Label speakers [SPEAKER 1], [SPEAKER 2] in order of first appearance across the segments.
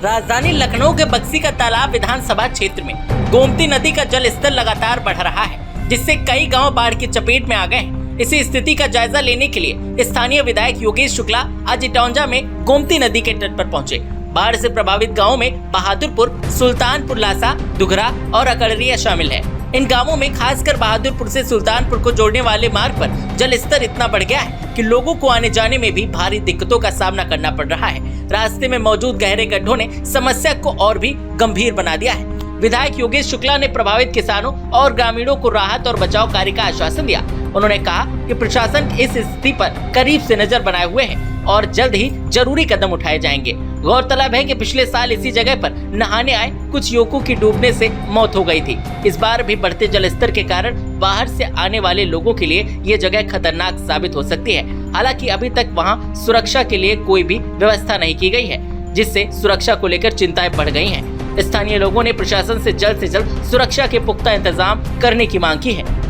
[SPEAKER 1] राजधानी लखनऊ के बक्सी का तालाब विधानसभा क्षेत्र में गोमती नदी का जल स्तर लगातार बढ़ रहा है, जिससे कई गांव बाढ़ की चपेट में आ गए हैं। इसी स्थिति का जायजा लेने के लिए स्थानीय विधायक योगेश शुक्ला आज इटौंजा में गोमती नदी के तट पर पहुंचे। बाढ़ से प्रभावित गाँव में बहादुरपुर, सुल्तानपुर लासा, दुघरा और अकड़रिया शामिल है। इन गांवों में खासकर बहादुरपुर से सुल्तानपुर को जोड़ने वाले मार्ग पर जल स्तर इतना बढ़ गया है कि लोगों को आने जाने में भी भारी दिक्कतों का सामना करना पड़ रहा है। रास्ते में मौजूद गहरे गड्ढों ने समस्या को और भी गंभीर बना दिया है। विधायक योगेश शुक्ला ने प्रभावित किसानों और ग्रामीणों को राहत और बचाव कार्य का आश्वासन दिया। उन्होंने कहा कि प्रशासन इस स्थिति पर करीब से नजर बनाए हुए है और जल्द ही जरूरी कदम उठाए जाएंगे। गौरतलब है कि पिछले साल इसी जगह पर नहाने आए कुछ युवकों की डूबने से मौत हो गई थी। इस बार भी बढ़ते जलस्तर के कारण बाहर से आने वाले लोगों के लिए ये जगह खतरनाक साबित हो सकती है। हालांकि अभी तक वहां सुरक्षा के लिए कोई भी व्यवस्था नहीं की गई है, जिससे सुरक्षा को लेकर चिंताएं बढ़ गई हैं। स्थानीय लोगों ने प्रशासन से जल्द सुरक्षा के पुख्ता इंतजाम करने की मांग की है।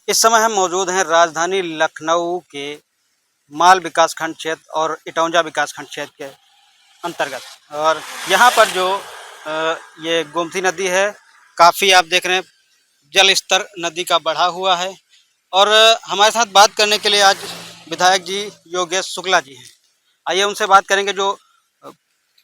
[SPEAKER 2] इस समय हम मौजूद हैं राजधानी लखनऊ के माल विकास खंड क्षेत्र और इटौंजा विकास खंड क्षेत्र के अंतर्गत, और यहाँ पर जो ये गोमती नदी है, काफ़ी आप देख रहे हैं जल स्तर नदी का बढ़ा हुआ है। और हमारे साथ बात करने के लिए आज विधायक जी योगेश शुक्ला जी हैं। आइए उनसे बात करेंगे। जो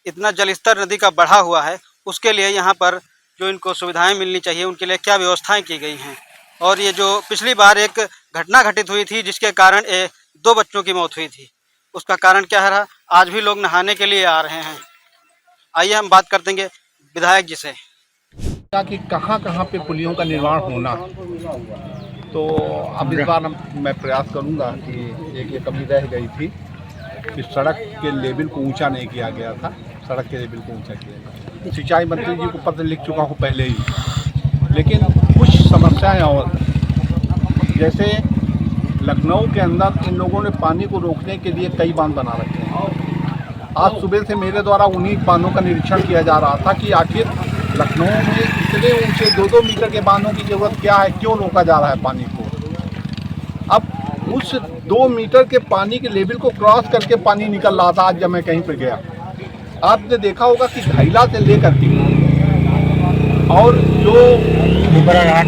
[SPEAKER 2] इतना जल स्तर नदी का बढ़ा हुआ है, उसके लिए यहाँ पर जो इनको सुविधाएं मिलनी चाहिए, उनके लिए क्या व्यवस्थाएं की गई हैं। और ये जो पिछली बार एक घटना घटित हुई थी जिसके कारण 2 बच्चों की मौत हुई थी, उसका कारण क्या रहा, आज भी लोग नहाने के लिए आ रहे हैं। आइए हम बात करते हैं विधायक जी से
[SPEAKER 3] कि कहाँ कहाँ पे पुलियों का निर्माण होना। तो अब इस बार मैं प्रयास करूँगा कि एक ये कमी रह गई थी कि सड़क के लेवल को ऊंचा नहीं किया गया था, सड़क के लेवल को ऊंचा किया गया। सिंचाई मंत्री जी को पत्र लिख चुका हूँ पहले ही, लेकिन कुछ समस्याएं और, जैसे लखनऊ के अंदर इन लोगों ने पानी को रोकने के लिए कई बांध बना रखे हैं। आज सुबह से मेरे द्वारा उन्हीं बांधों का निरीक्षण किया जा रहा था कि आखिर लखनऊ में इतने ऊंचे 2-2 मीटर के बांधों की जरूरत क्या है, क्यों रोका जा रहा है पानी को। अब उस 2 मीटर के पानी के लेवल को क्रॉस करके पानी निकल रहा था। आज जब मैं कहीं पर गया, आपने देखा होगा कि घाइला से लेकर के और जो पिपरा घाट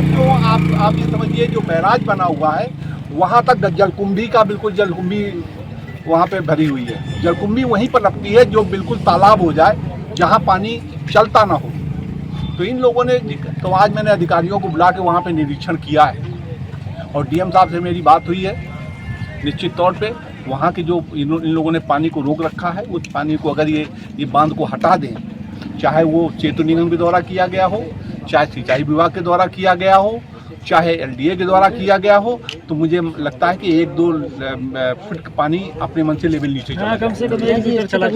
[SPEAKER 3] जो आप ये समझिए जो बैराज बना हुआ है, वहाँ तक जलकुंभी का बिल्कुल जलकुंभी वहाँ पे भरी हुई है। जलकुंभी वहीं पर रखती है जो बिल्कुल तालाब हो जाए, जहाँ पानी चलता ना हो। तो इन लोगों ने, तो आज मैंने अधिकारियों को बुला के वहाँ पे निरीक्षण किया है और डीएम साहब से मेरी बात हुई है। निश्चित तौर पे वहाँ के जो इन लोगों ने पानी को रोक रखा है, उस पानी को अगर ये बांध को हटा दें, चाहे वो सेतु निगम के द्वारा किया गया हो, चाहे सिंचाई विभाग के द्वारा किया गया हो, चाहे एलडीए के द्वारा किया गया हो, तो मुझे लगता है कि 1-2 फुट पानी अपने मन से लेवल नीचे चला।
[SPEAKER 4] कम से कम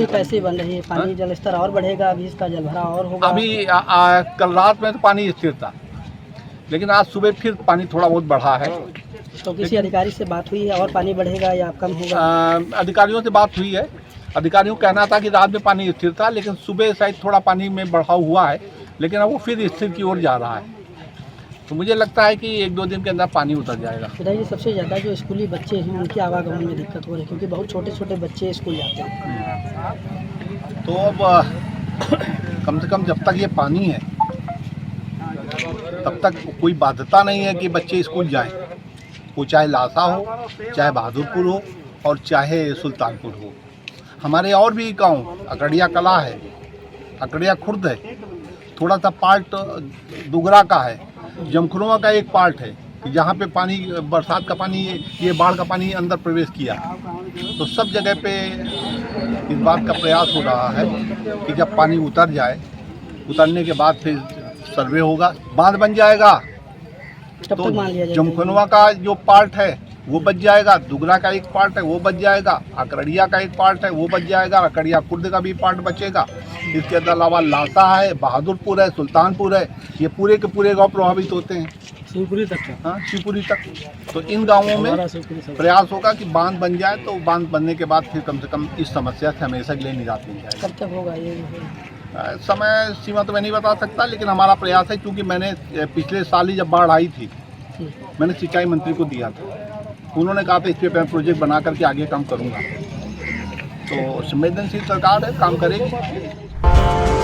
[SPEAKER 4] कैसे बन रही है, पानी जल स्तर और बढ़ेगा, अभी इसका जल भराव और होगा।
[SPEAKER 3] अभी कल रात में तो पानी स्थिर था, लेकिन आज सुबह फिर पानी थोड़ा बहुत बढ़ा है।
[SPEAKER 4] तो किसी अधिकारी से बात हुई है और पानी बढ़ेगा या कम होगा?
[SPEAKER 3] अधिकारियों से बात हुई है। अधिकारियों का कहना था कि रात में पानी स्थिर था, लेकिन सुबह शायद थोड़ा पानी में बढ़ाव हुआ है, लेकिन अब वो फिर स्थिर की ओर जा रहा है। तो मुझे लगता है कि 1-2 दिन के अंदर पानी उतर जाएगा।
[SPEAKER 4] बताइए, सबसे ज़्यादा जो स्कूली बच्चे हैं उनकी आवागमन में दिक्कत हो रही है, क्योंकि बहुत छोटे बच्चे स्कूल जाते हैं।
[SPEAKER 3] तो अब कम से कम जब तक ये पानी है तब तक कोई बाध्यता नहीं है कि बच्चे स्कूल जाएं। वो चाहे लासा हो, चाहे बहादुरपुर हो और चाहे सुल्तानपुर हो। हमारे और भी गाँव, अकड़िया कला है, अकड़िया खुर्द है, थोड़ा सा पार्ट दुगरा का है, जमखुरवा का एक पार्ट है कि जहाँ पे पानी, बरसात का पानी, ये बाढ़ का पानी अंदर प्रवेश किया। तो सब जगह पे इस बात का प्रयास हो रहा है कि जब पानी उतर जाए, उतरने के बाद फिर सर्वे होगा, बांध बन जाएगा। तो जमखुरवा का जो पार्ट है वो बच जाएगा, दुगरा का एक पार्ट है वो बच जाएगा, अकड़िया का एक पार्ट है वो बच जाएगा, अकड़िया खुर्द का भी पार्ट बचेगा। इसके अलावा लासा है, बहादुरपुर है, सुल्तानपुर है, ये पूरे के पूरे गांव प्रभावित होते हैं, शिवपुरी तक। हाँ, शिवपुरी तक। तो इन गांवों में प्रयास होगा कि बांध बन जाए, तो बांध बनने के बाद फिर कम से कम इस समस्या से हमेशा के लिए निजात मिल जाए।
[SPEAKER 4] कब तक होगा ये?
[SPEAKER 3] समय सीमा तो मैं नहीं बता सकता, लेकिन हमारा प्रयास है, क्योंकि मैंने पिछले साल ही जब बाढ़ आई थी, मैंने सिंचाई मंत्री को दिया था, उन्होंने कहा था इस पे मैं प्रोजेक्ट बना करके आगे काम करूँगा। तो संवेदनशील सरकार है, काम करेगी।